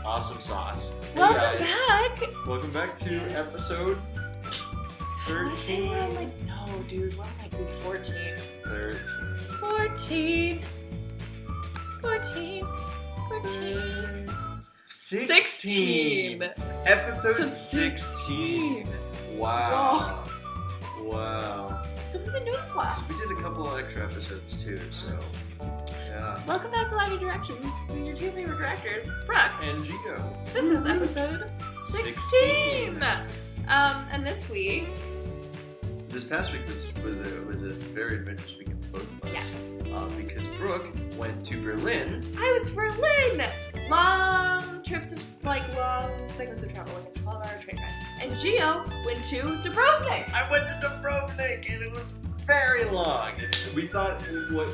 Awesome sauce. Hey Welcome guys. back. Welcome back to episode 13. I say we're on like, no, dude, we're on like week 14. 13. 14. 16. Episode So 16. Wow. Wow. So we've been doing this a while. We did a couple of extra episodes too, so yeah. Welcome back to Live Directions with your two favorite directors, Brooke. And Gio. This is episode 16. And this week, This past week was a very adventurous week for both of us. yes, Because Brooke went to Berlin. I went to Berlin. Long trips of long segments of travel, like a 12-hour train ride. And Gio went to Dubrovnik. I went to Dubrovnik and it was very long. We thought what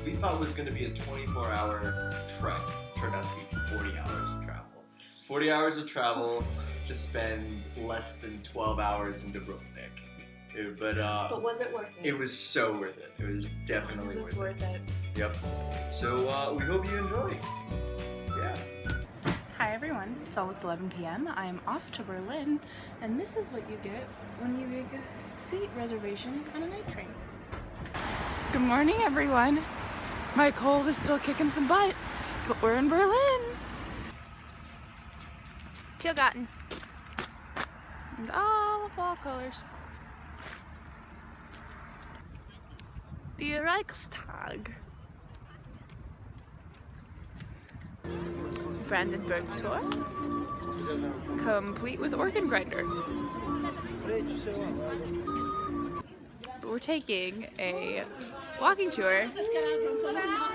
we thought was going to be a 24-hour trek turned out to be 40 hours of travel. 40 hours of travel to spend less than 12 hours in Dubrovnik. But was it worth it? it was so worth it. It was definitely It's worth it. Yep. So we hope you enjoy. Yeah. Hi everyone, it's almost 11 p.m. I'm off to Berlin, and this is what you get when you make a seat reservation on a night train. Good morning everyone! My cold is still kicking some butt, but we're in Berlin! Tiergarten. And all the fall colors. The Reichstag. Brandenburg tour, complete with organ grinder. We're taking a walking tour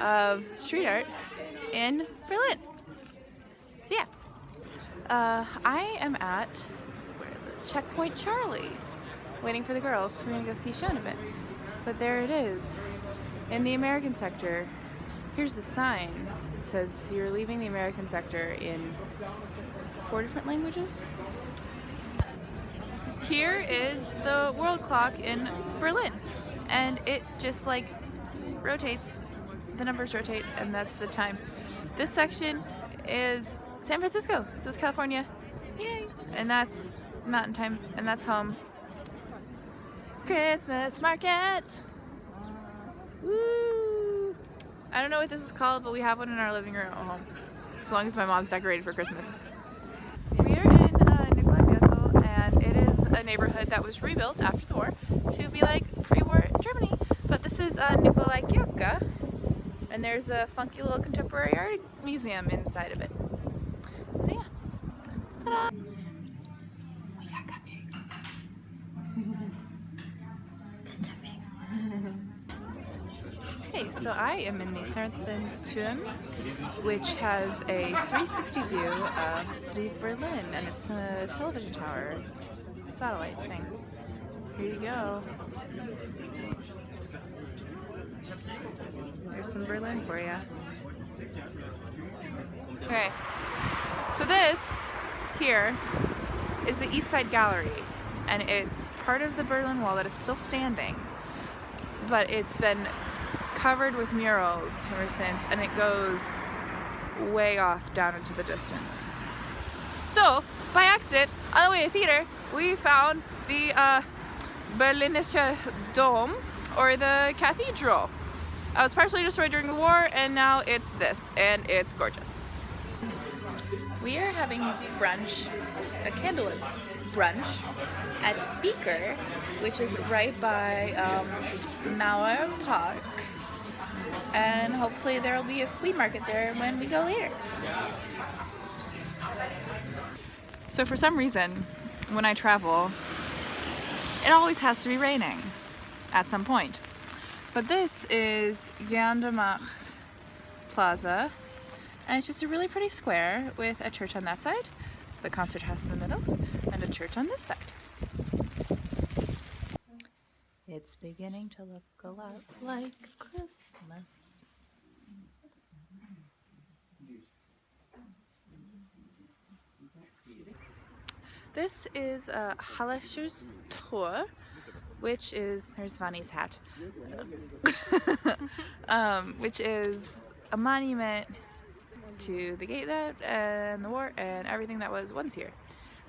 of street art in Berlin. So yeah, I am at, where is it? Checkpoint Charlie, waiting for the girls. We're gonna go see Sean a bit. But there it is, in the American sector. Here's the sign. It says you're leaving the American sector in 4 different languages. Here is the world clock in Berlin, and it just like rotates. The numbers rotate, and that's the time. This section is San Francisco. This is California. Yay! And that's mountain time, and that's home. Christmas market! Woo! I don't know what this is called, but we have one in our living room at home. As long as my mom's decorated for Christmas. We are in Nikolai and it is a neighborhood that was rebuilt after the war to be like pre-war Germany. But this is Nikolai, and there's a funky little contemporary art museum inside of it. So yeah. Ta-da! We got cupcakes. Okay, so I am in the Fernsehturm, which has a 360 view of the city of Berlin, and it's a television tower, satellite thing. Here you go. There's some Berlin for you. Okay, so this here is the East Side Gallery, and it's part of the Berlin Wall that is still standing, but it's been covered with murals ever since, and it goes way off down into the distance. So, by accident, on the way to theater, we found the Berlinische Dom, or the cathedral. It was partially destroyed during the war, and now it's this, and it's gorgeous. We are having brunch, a candlelit brunch, at Beaker, which is right by Mauer Park. And hopefully there will be a flea market there when we go later. So for some reason, when I travel, it always has to be raining at some point. But this is Gandermacht Plaza, and it's just a really pretty square with a church on that side, the concert house in the middle, and a church on this side. It's beginning to look a lot like Christmas. This is Hallerscher's Tor, which is, there's Vani's hat, which is a monument to the gate that and the war and everything that was once here.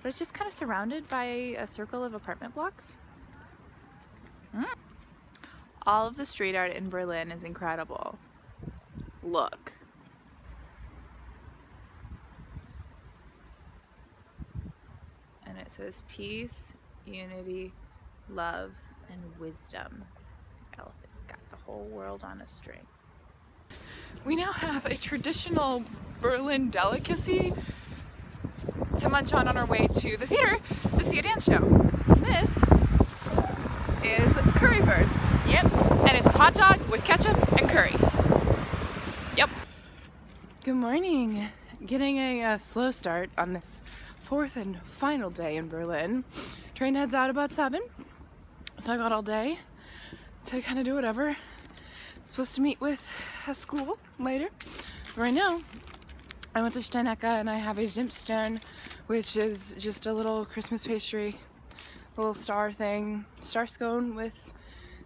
But it's just kind of surrounded by a circle of apartment blocks. All of the street art in Berlin is incredible. Look. And it says peace, unity, love, and wisdom. It's got the whole world on a string. We now have a traditional Berlin delicacy to munch on our way to the theater to see a dance show. This is currywurst. Yep. And it's a hot dog with ketchup and curry. Yep. Good morning. Getting a slow start on this fourth and final day in Berlin. Train heads out about 7. So I got all day to kind of do whatever. Supposed to meet with a school later. Right now, I went to Steinecke and I have a Zimtstern, which is just a little Christmas pastry, little star thing, star scone with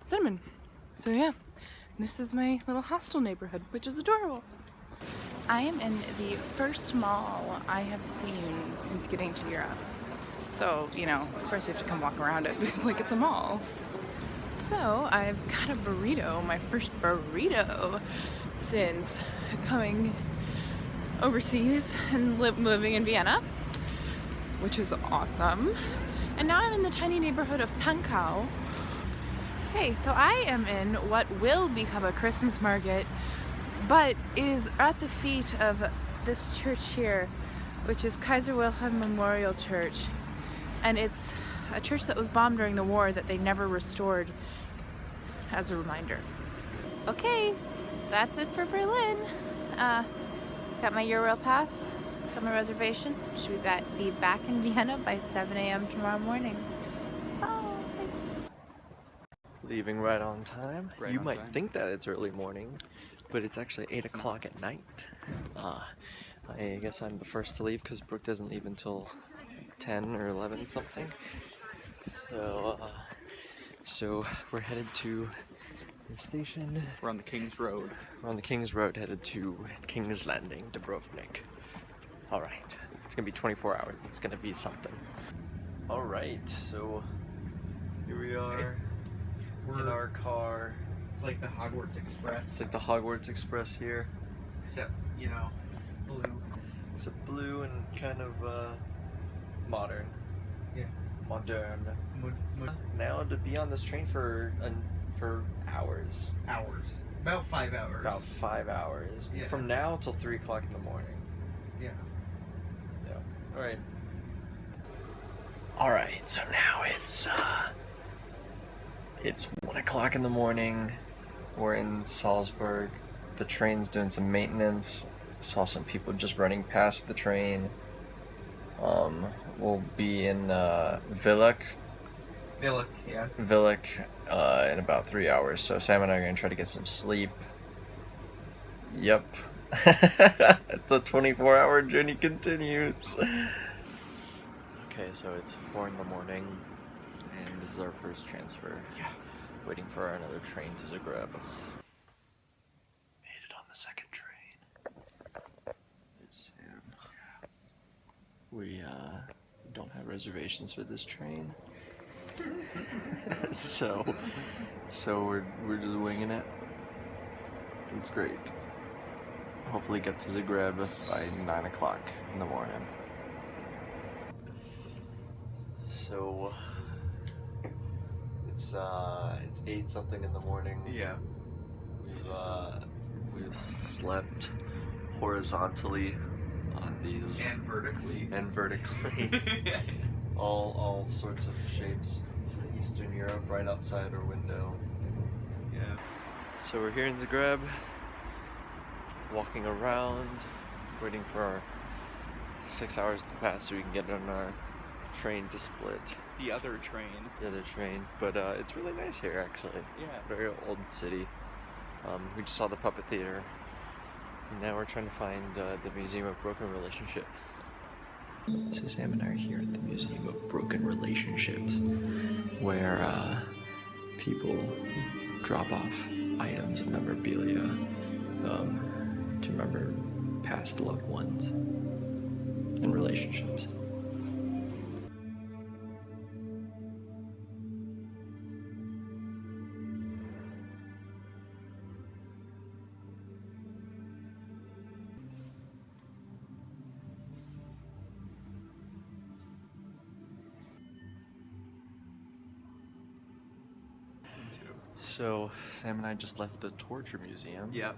cinnamon. So yeah, this is my little hostel neighborhood, which is adorable. I am in the first mall I have seen since getting to Europe. So, you know, of course you have to come walk around it because like it's a mall. So I've got a burrito, my first burrito since coming overseas and living in Vienna, which is awesome. And now I'm in the tiny neighborhood of Pankow. Okay, so I am in what will become a Christmas market, but is at the feet of this church here, which is Kaiser Wilhelm Memorial Church. And it's a church that was bombed during the war that they never restored, as a reminder. Okay, that's it for Berlin. Got my Eurail pass, got my reservation. Should be back in Vienna by 7 a.m. tomorrow morning. Bye. Leaving right on time. Right You on might time. think that it's early morning, but it's actually 8 o'clock at night. I guess I'm the first to leave because Brooke doesn't leave until 10 or 11 something. So we're headed to the station. We're on the King's Road. We're on the King's Road headed to King's Landing, Dubrovnik. Alright, it's gonna be 24 hours. It's gonna be something. Alright, so here we are in our car. It's like the Hogwarts Express, It's like the Hogwarts Express here. except, you know, blue. It's a blue and kind of modern. Yeah. Modern. Mud Now to be on this train for hours. hours. About 5 hours. About 5 hours. Yeah. From now till 3 o'clock in the morning. Yeah. Yeah. Alright. Alright, so now it's 1 o'clock in the morning. We're in Salzburg. The train's doing some maintenance. Saw some people just running past the train. We'll be in Villach Yeah. in about 3 hours. So Sam and I are gonna try to get some sleep. Yep. The 24-hour journey continues. Okay, so it's 4 in the morning, and this is our first transfer. Yeah. Waiting for another train to Zagreb. Made it on the second train. There's Sam. We don't have reservations for this train. so we're just winging it. It's great. Hopefully get to Zagreb by 9 o'clock in the morning. So it's 8 something in the morning. Yeah. We've slept horizontally on these And vertically. and vertically. all sorts of shapes. This is Eastern Europe right outside our window. Yeah. So we're here in Zagreb, walking around, waiting for our 6 hours to pass so we can get on our train to split. The other train. The other train. But it's really nice here actually. Yeah. It's a very old city. We just saw the puppet theater. And now we're trying to find the Museum of Broken Relationships. So Sam and I are here at the Museum of Broken Relationships, where people drop off items of memorabilia to remember past loved ones and relationships. So Sam and I just left the torture museum. Yep.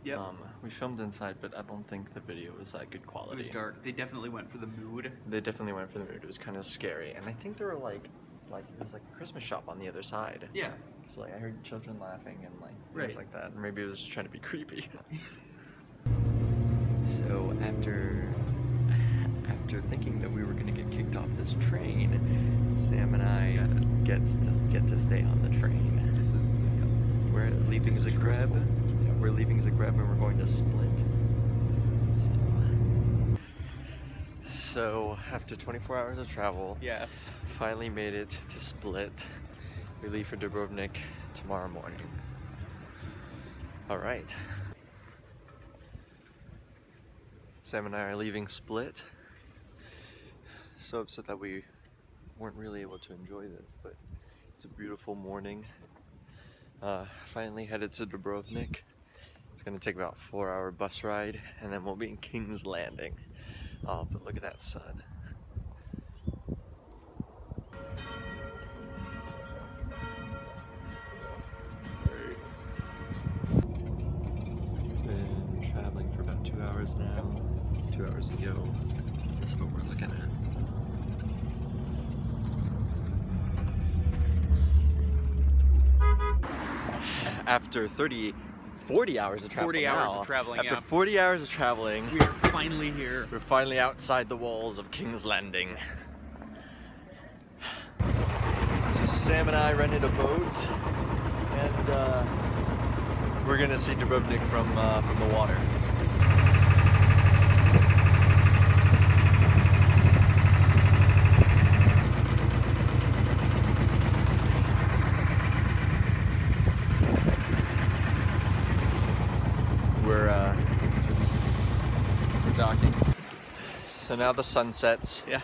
Yep. We filmed inside, but I don't think the video was that good quality. It was dark. They definitely went for the mood. They definitely went for the mood. It was kind of scary, and I think there were like it was like a Christmas shop on the other side. Yeah. So like I heard children laughing and like Right. things like that. Or maybe it was just trying to be creepy. So after thinking that we were gonna get kicked off this train, Sam and I get to stay on the train. This is We're leaving This is Zagreb. stressful. Yeah, we're leaving Zagreb and we're going to Split. So after 24 hours of travel, yes. finally made it to Split. We leave for Dubrovnik tomorrow morning. All right. Sam and I are leaving Split. So upset that we weren't really able to enjoy this, but it's a beautiful morning. Finally headed to Dubrovnik. It's gonna take about a 4-hour bus ride, and then we'll be in King's Landing. Oh, but look at that sun. Been traveling for about 2 hours now. 2 hours to go. This is what we're looking at. After 40 hours of travel 40 hours now, of traveling, After yeah. 40 hours of traveling, We are finally here. we're finally outside the walls of King's Landing. So Sam and I rented a boat, and we're gonna see Dubrovnik from the water. We're docking. So now the sun sets. Yeah.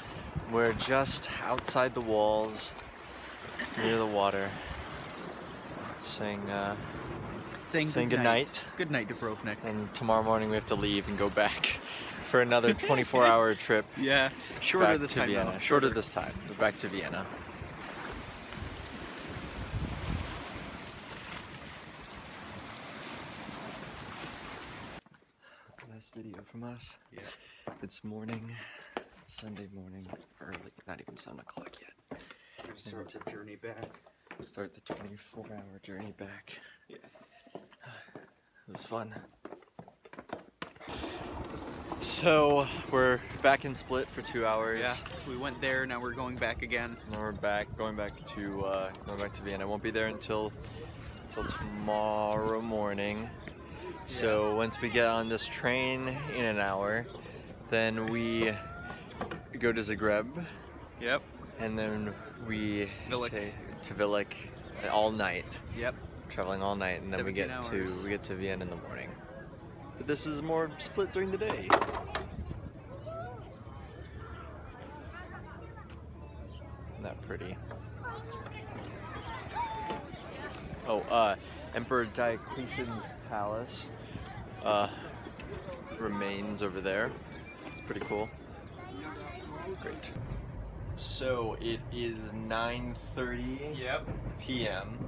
We're just outside the walls, near the water, saying goodnight. Good night, Dubrovnik. And tomorrow morning we have to leave and go back for another 24-hour trip Yeah. Shorter back this to time. Vienna. though. Shorter this time, but back to Vienna. Last video from us. Yeah. It's morning. It's Sunday morning, early. Not even 7 o'clock yet. Start the journey back. Start the 24-hour journey back. Yeah. It was fun. So we're back in Split for 2 hours. Yeah. We went there. Now we're going back again. Now we're going back to Vienna. I won't be there until tomorrow morning. So once we get on this train in an hour, then we go to Zagreb, Yep. and then we Vilic. to Vilic all night, Yep. traveling all night, and then we 17 get hours. to Vienna in the morning. But this is more Split during the day. Isn't that pretty? Oh, Emperor Diocletian's palace remains over there. It's pretty cool. Great. So it is 9:30 Yep. p.m.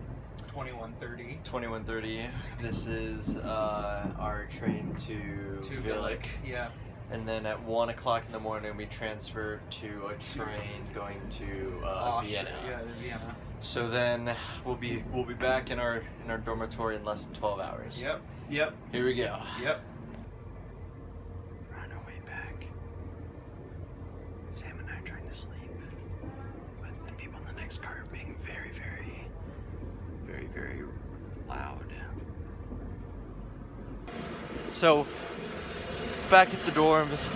21:30. 21:30. This is our train to Vilic. Yeah. And then at 1 o'clock in the morning, we transfer to a train going to Vienna. Yeah, Vienna. So then we'll be back in our dormitory in less than 12 hours. Yep. Yep. Here we go. Yep. We're on our way back. Sam and I are trying to sleep, but the people in the next car are being very, very, very, very loud. So back at the dorms,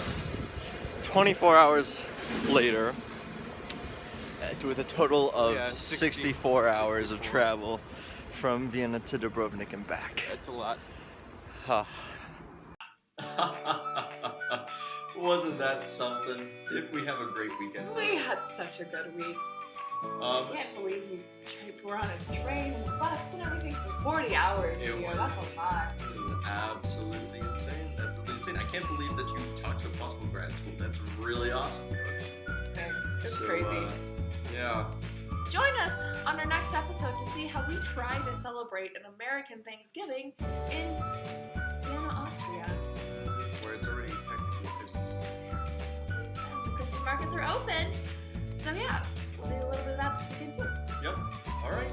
24 hours later. Dubrovnik with a total of Yeah, 64 hours of 64. travel from Vienna to Dubrovnik and back. That's a lot. Ah. Wasn't that something? Did we have a great weekend? We had such a good week. I can't believe we're on a train and a bus and everything for 40 hours. It Gio. was. That's a lot. It was absolutely insane. Absolutely insane. I can't believe that you talked to a possible grad school. That's really awesome. Thanks. It's So, crazy. Yeah. Join us on our next episode to see how we try to celebrate an American Thanksgiving in Vienna, Austria. Where it's already technically Christmas. And the Christmas markets are open. So yeah, we'll do a little bit of that this weekend too. Yep. All right.